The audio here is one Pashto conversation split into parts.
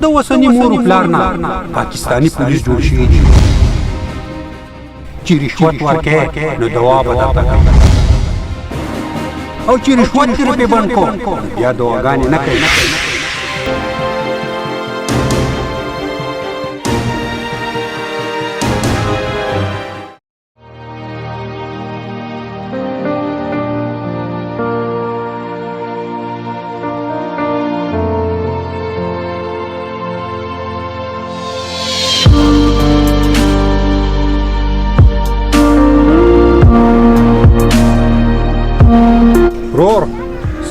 د اوسني مور پلار نه پاکستاني پولیس جوړ شوي دي چې رشوت ورکې نو دوا به درته کوي او چې رشوت ترې پې بند کو بیا دواګانې نه کوي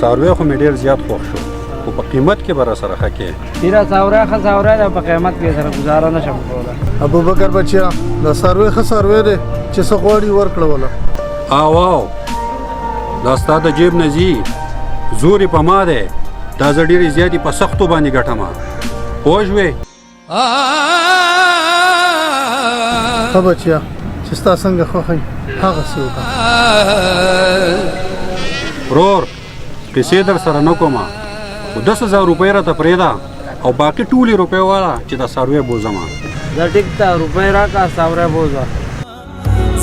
څاروی خو مې ډېر زیات خوښ شو خو په قیمت کې به راسره ښه کې تیره څاروی ښه څاروی دی په قیمت کې سره ګزاره نه شم کولی ابوبکر بچیا دا څاروی ښه څاروی دی چې څه غواړي ورکړه وله او دا ستا د جیب نه ځي زور یې په ما دی دا زه ډېرې زیاتې په سختو باندې ګټم پوه شوې ښه بچیا چې ستا څنګه خوښوي هغسې وکړه ورور پیسې در سره نه کومه خو 10,000 روپۍ راته پرېږده او باقي ټولې روپۍ واله چې دا څاروی بوځمه زه ټیک ته روپۍ راکړه څاروی بوځه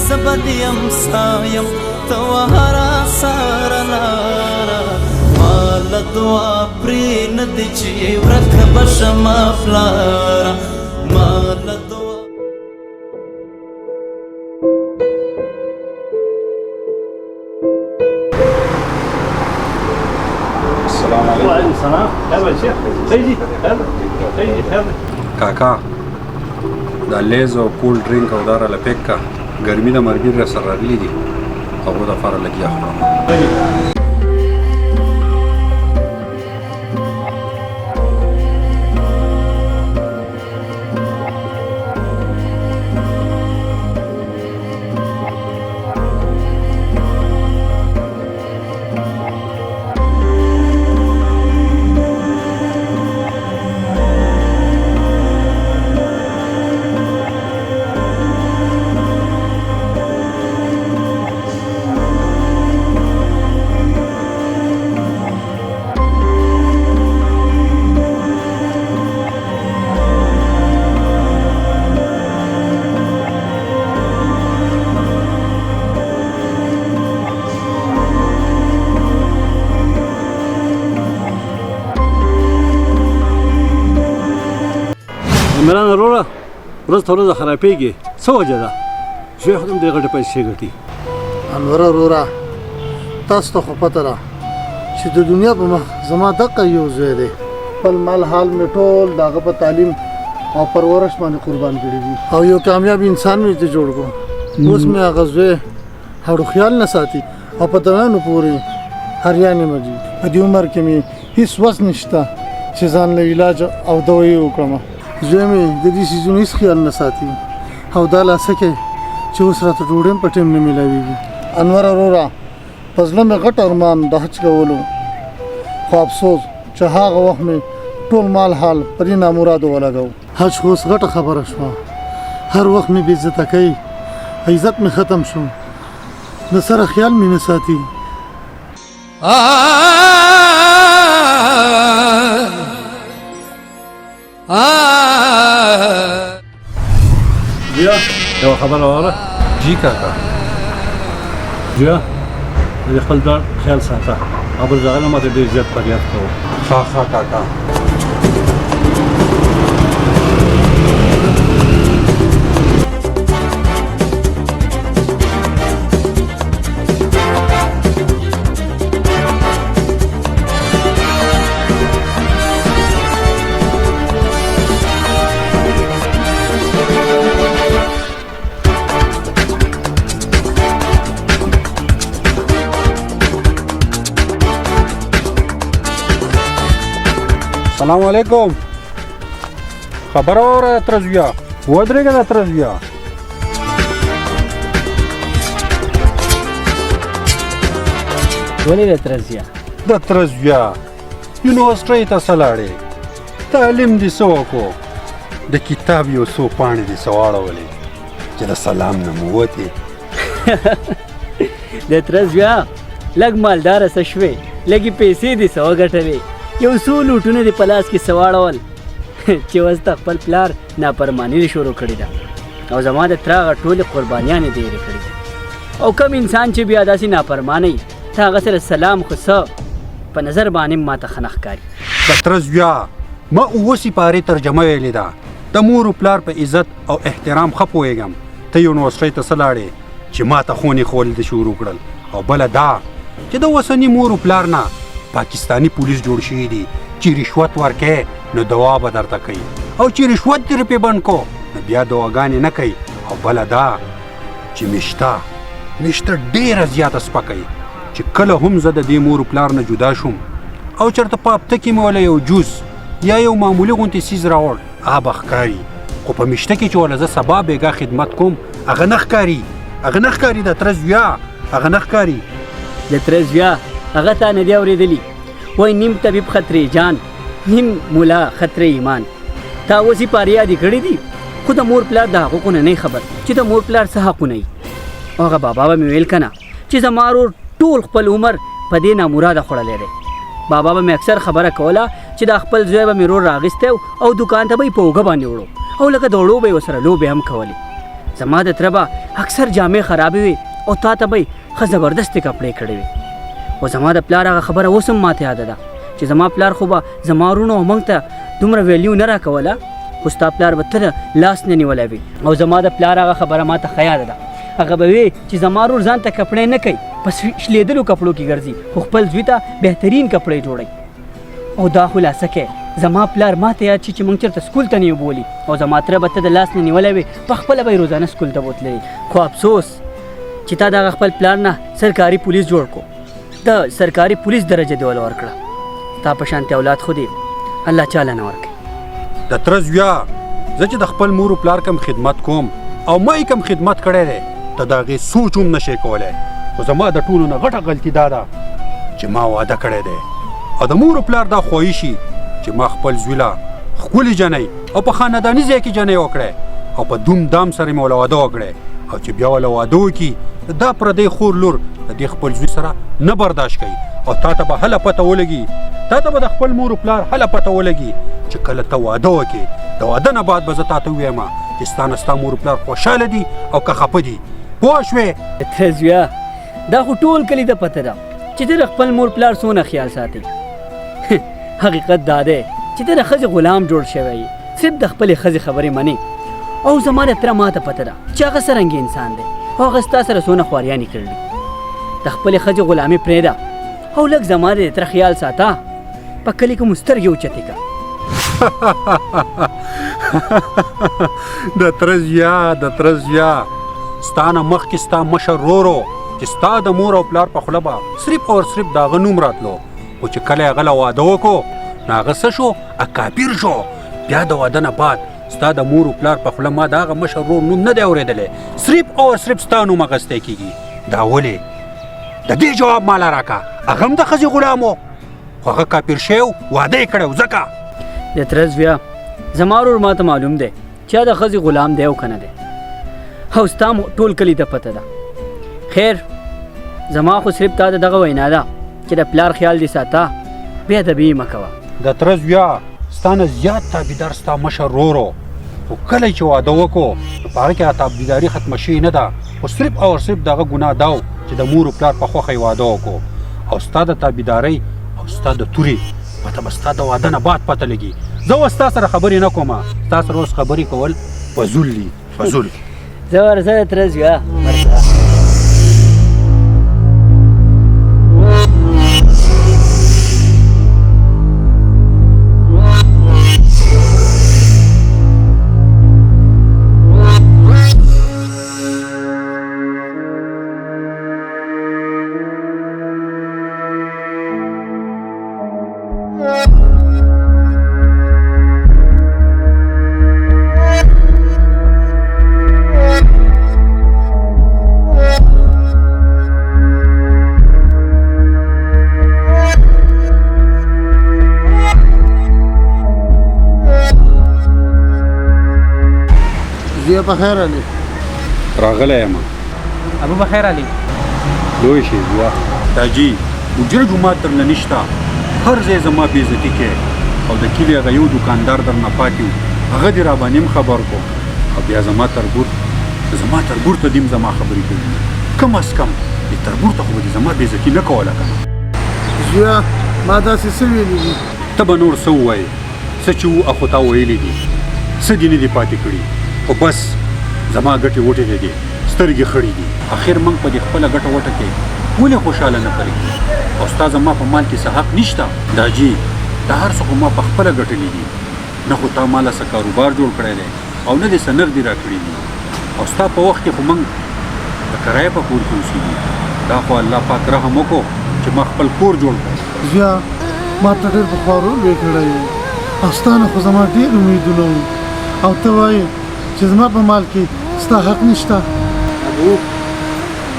زه به دې یم سایم ته وهره ساره لاره ما له دعا پرېنهدي چې ورکه به شمه پلاره ما له دعا وعلیکم السلام خیر بچی خیلی خیر کاکا دا لیز او کول ډرینک او دا راله پیک کا ګرمي د مرګي را سره راغلي دي هغو دپاره لګیا خورم عمران وروره ورځ تر ورځه خرابېږي څه وجه ده زوی خو هم دې غټې پیسې ګټي انوره وروره تاسو ته خو پته ده چې د دنیا په مخ زما دقه یو زوی دی خپل مال حال مې ټول د هغه په تعلیم او پرورش باندې قربان کړي دي او یو کامیاب انسان مې ته جوړ کړو اوس مې هغه زوی هړو خیال نه ساتي او په دوانو پورې هریانې مجي په دې عمر کې مې هېڅ وس نشته چې ځان له علاج او دوایي وکړم زوی مې د دې څیزونو هېڅ خیال نه ساتي او دا لاسه کې چې اوس راته ډوډۍ هم په ټیم نه میلاویږي انور وروره په زړه مې غټ ارمان د حج کولو خو افسوس چې هغه وخت مې ټول مال حال په دې نامرادو ولګو حج خو اوس غټه خبره شوه هر وخت مې بې عزته کوي عزت مې ختم شو د سره خیال مې نه ساتي بیا یوه خبره واوره جی کاکا بیا د خپل ځان خیال ساته او بل ځای نه ماته ډېر زیات فریاد کوو ښه کاکا السلام علیکم خبر اوره ترزویا ودرېږه د ترزویا ولې د ترزیا د ترزویا یونیورسټۍ ته څه لاړې تعلیم دې څه وکړو د کتاب یو څو پاڼې دې څه واړولې چې د سلام نه مو وتې د ترزیا لږ مالداره څه شوې لږې پیسې دې څه وګټلې یو څو لوټونه دې په لاس کې څه واړول چې اوس د خپل پلار نافرماني شروع کړې ده او زما د تره هغه ټولې قربانیانې دې هېرې کړې دي او کم انسان چې بیا داسې نافرمانه ته هغه سره سلام خو څه په نظر باندې ماته ښه نه ښکاري. د تره زویا ما اووه سپارې ترجمه ویلې ده. د مور و پلار په عزت او احترام ښه پوهېږم. ته یونیورسټۍ ته څه لاړې چې ما ته خونې ښوول دې شروع کړل، او بله دا چې د اوسني مور و پلار نه پاکستاني پولیس جوړ شوي دي چې رشوت ورکوې نو دوا به درته کوي، او چې رشوت دې پې بند کو نو بیا دواګانې نه کوي. او بله دا چې میشته ډېره زیاته سپکوي چې کله هم زه د دې مور و پلار نه جدا شوم او چېرته په هفته کې مې وله یو جوس یا یو معمولي غوندې څیز راوړ به ښکاري، خو په میشته کې چې وله زه سبا بېګا خدمت کوم هغه نه ښکاري د تره زویا هغه نه ښکاري. د تره زویا هغه تا نه دی اورېدلي وایي نیم طبیب خطرې جان نیم مولا خطرې ایمان. تا اوس یې پارې یادې کړي دي خو د مور پلار د حقوقو نه نه خبر چې د مور پلار څه حقونه وي. او هغه بابا به مې ویل که نه چې زما ورور ټول خپل عمر په دې نامراده خوړلی دی. بابا به مې اکثر خبره کوله چې دا خپل زوی به مې رور راغیستی او دوکان ته به یې په اوږه باندې وړو او لکه د وړو به یې ورسره لوبې هم کولې. زما د تره به اکثر جامې خرابې وي او تا ته به یې ښه زبردستې کپړې کړې وي. او زما د پلار هغه خبره اوس هم ماته یاده ده چې زما پلار خو به زما وروڼو او موږ ته دومره ویلیو نه راکوله، خو ستا پلار به تل لاس نه نیولی وي. او زما د پلار هغه خبره ماته ښه یاده ده، هغه به وی چې زما ورور ځان ته کپړې نه کوي په شلېدلو کپړو کې ګرځي خو خپل زوی ته بهترین کپړې جوړوي. او دا خلاصه کې زما پلار ماته یاد چې موږ چېرته سکول ته نه یو بولي او زما تره به ته د لاس نه نیولی وي په خپله به یې روزانه سکول ته بوتلی. خو افسوس چې تا دغه خپل پلار نه سرکاري پولیس جوړ کو، د سرکاري پولیس درجه دې وله ورکړه. تا په شانتې اولاد خو دې الله چاله نه ورکوي. د تره زویا زه چې د خپل مور و پلار کم خدمت کوم او ما یې کم خدمت کړی دی ته د هغې سوچ هم نشې کولی. خو زما د ټولو نه غټه غلطي دا ده چې ما واده کړی دی او د مور و پلار دا خواهي شي چې ما خپل زوی له ښکلې جنۍ او په خانداني ځای کې جنۍ وکړی او په دوم دام سره مې وله واده وکړی، او چې بیا وله واده وکړي دا پردی خور لور د دې خپل زوی سره نه برداشت کوي. او تا ته به هله پته ولګي تا ته به د خپل مور و پلار هله پته ولګي چې کله ته واده وکړې د واده نه بعد به زه تا ته ووایم چې ستا نه ستا مور و پلار خوشحاله دي او که خفه دي. پوه شوې؟ تره زویا دا خو ټول کلي ته پته ده چې ته د خپل مور پلار څونه خیال ساتې. حقیقت دا دی چې ته د ښځې غلام جوړ شوی یې، صرف د خپلې ښځې خبرې منې. او زما د تره ماته پته ده چې هغه څرنګه انسان دی او هغه ستا سره څونه خواریانې کړلي. د خپلې ښځې غلامي پرېږده او لږ زما د تره خیال ساته، په کلي کې مو سترګې اوچتې که. د تره زویا ستا نه مخکې ستا مشر ورورو چې ستا د مور او پلار په خوله به صرف او صرف د هغه نوم راتلو، خو چې کله یې هغه له واده وکړو نو هغه څه شو کافر شو. بیا د واده نه بعد ستا د مور و پلار په خوله ما د هغه مشر ورور نوم نه دی اورېدلی، صرف او صرف ستا نوم اخیستی کېږي. دا ولې؟ د دې جواب ماله راکړه. هغه هم د ښځې غلام و خو هغه کافر شوی و، واده یې کړی و. ځکه د تره زویا زما ورور ماته معلوم دی چې د ښځې غلام دی او که نه دی، او ستا ټول کلي ته پته ده. خیر زما خو صرف تا د دغه وینا ده چې د پلار خیال دې ساته، بې ادبي مه کوه. د تره زویا ستا نه زیات تابعدار ستا مشر ورور و، خو کله چې واده وکړو نو په هغه کې تابعداري ختمه شوې نه ده، خو صرف او صرف د هغه ګناه دا و چې د مور و پلار په خوښه یې واده وکړو. او ستا د تابعدارۍ او ستا د تورې پته به ستا د واده نه بعد پته لګي. زه اوس ستا سره خبرې نه کوم، ستا سره اوس خبرې کول فضول دي، فضول. زه ورځه د تره زویا ورځه. زویا په خیر علي. راغلی یم. ابو بخیر علي. لوی شي زویا. تاجي حجره جومات درنه نشته، هر ځای زما بېعزتي کې او د کلي هغه یو دوکاندار درنه پاتې و هغه دې را باندې هم خبر کو او بیا زما تربور ته دې زما خبرې کوي کم از کم دې تربور ته خو به دې زما بېعزتي نه کوله که نه زویا ما داسې څه ویلي دي ته به نور څه ووایې څه چې وو اخو تا ویلي دي څه دې نه دي پاتې کړي خو بس زما ګټې وټې دې دي سترګې خړې دي اخر موږ په دې خپله ګټه وټه کې ولې خوشحاله نه پرېږدي او ستا زما په مال کې څه حق نشته دا جي دا هر څه خو ما په خپله ګټلي دي نه خو تا ماله څه کاروبار جوړ کړی دی او نه دې څه نغدې راکړي دي او ستا په وخت کې خو موږ د کرایه په کور کې اوسېږي دا خو الله پاک رحم وکړو چې ما خپل کور جوړ کړ زویا ما ته ډېر پخوا رول وکړی و او ستا نه خو زما ډېر امیدونه وو او ته وایې چې زما په مال کې ستا حق نشته ابو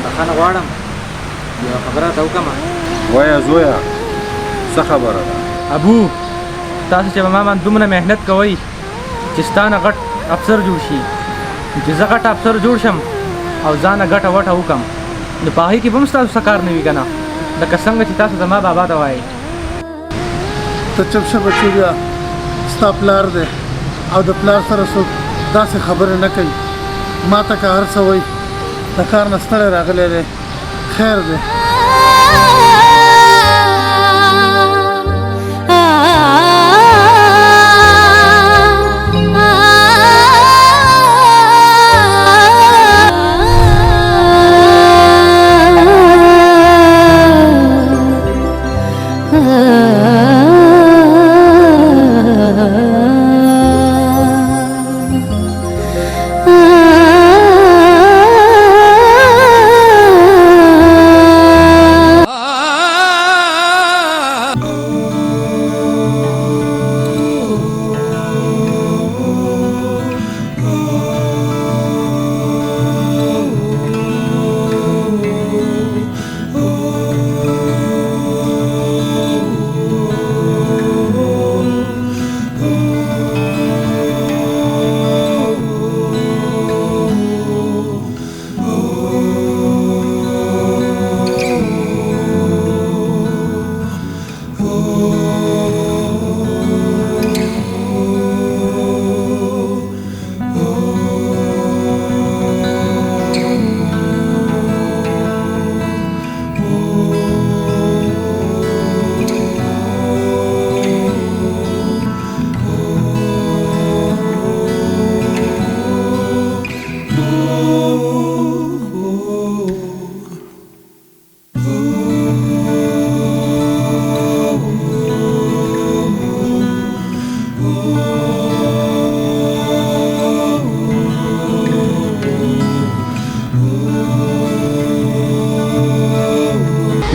بخښنه غواړم یوه خبره راته وکړمه وایه زویه څه خبره ده ابو تاسو چې په ما باندې دومره محنت کوئ چې ستا نه غټ افسر جوړ شي چې زه غټ افسر جوړ شم او ځانه ګټه وټه وکړم نو په هغې کې به هم ستاسو څه کار نه وي که نه لکه څنګه چې تاسو زما بابا ته وایئ ته چپ شه بچو بیا ستا پلار دی او د پلار سره څوک داسې خبرې نه کوي ما ته که هر څه وایي د کار نه ستړی راغلی دی خیر دی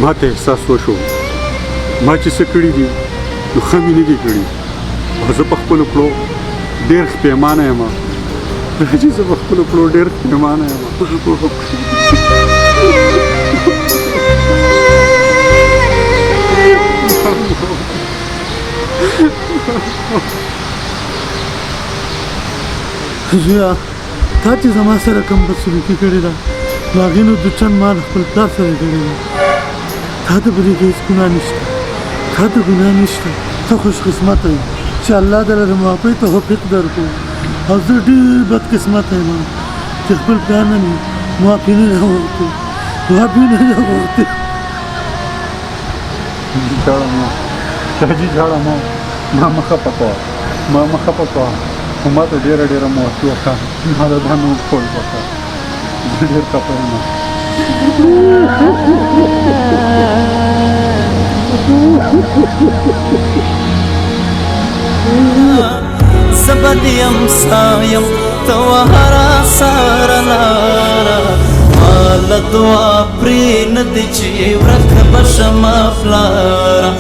ما ته احساس وشو ما چې څه کړي دي نو ښه مې نه دي کړي او زه په خپلو کړو ډېر پښیمانه یم چې زه په خپلو کړو ډېر پښیمانه یم زویا تا چې زما سره کوم بدسلوکي کړې ده نو هغې نو د چند ما د خپل پلار سره کړې ده تا ته په دې کې هېڅ ګناه نشته تا ته ګناه نشته ته خوش قسمته یې چې الله دله د معافۍ توفیق درکړو او زه ډېر بدقسمته یم چې خپل پلار نه مې معافي نه ده غوښتې جاړه مه شاهجي جاړه مه ما مه خفه کوه خو ما ته ډېره معافي وکړه ما د دا نور کول وکړه زه ډېر خفه یم زبدیم سایم تو هرا سارا لارا مال دعا پرین دی چی ورک بشما فلارا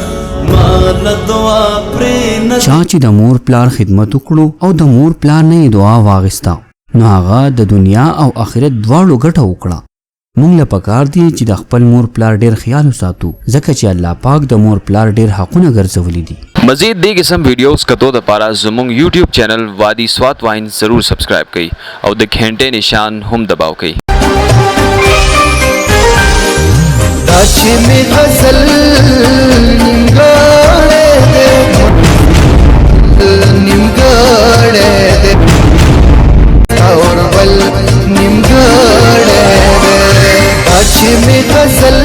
مال دعا پرین چا چې د مور پلار خدمت وکړو او د مور پلار نه دعا واغستا نو هغه د دنیا او آخرت دواړو ګټه وکړه مونږ له پکار دی چې د خپل مور پلار ډیر خیال وساتو ځکه چې الله پاک د مور پلار ډیر حقونه ګرځولي دي مزید دې قسم ویډیوز کتو د پاره زموږ یوټیوب چینل وادي سوات واین ضرور سبسکرایب کړئ او د گھنټې نشان هم دباو کړئ دا چې می غزل نیمګړې ده نیمګړی دی اور بل نیمګړی دی دا چې مې غزل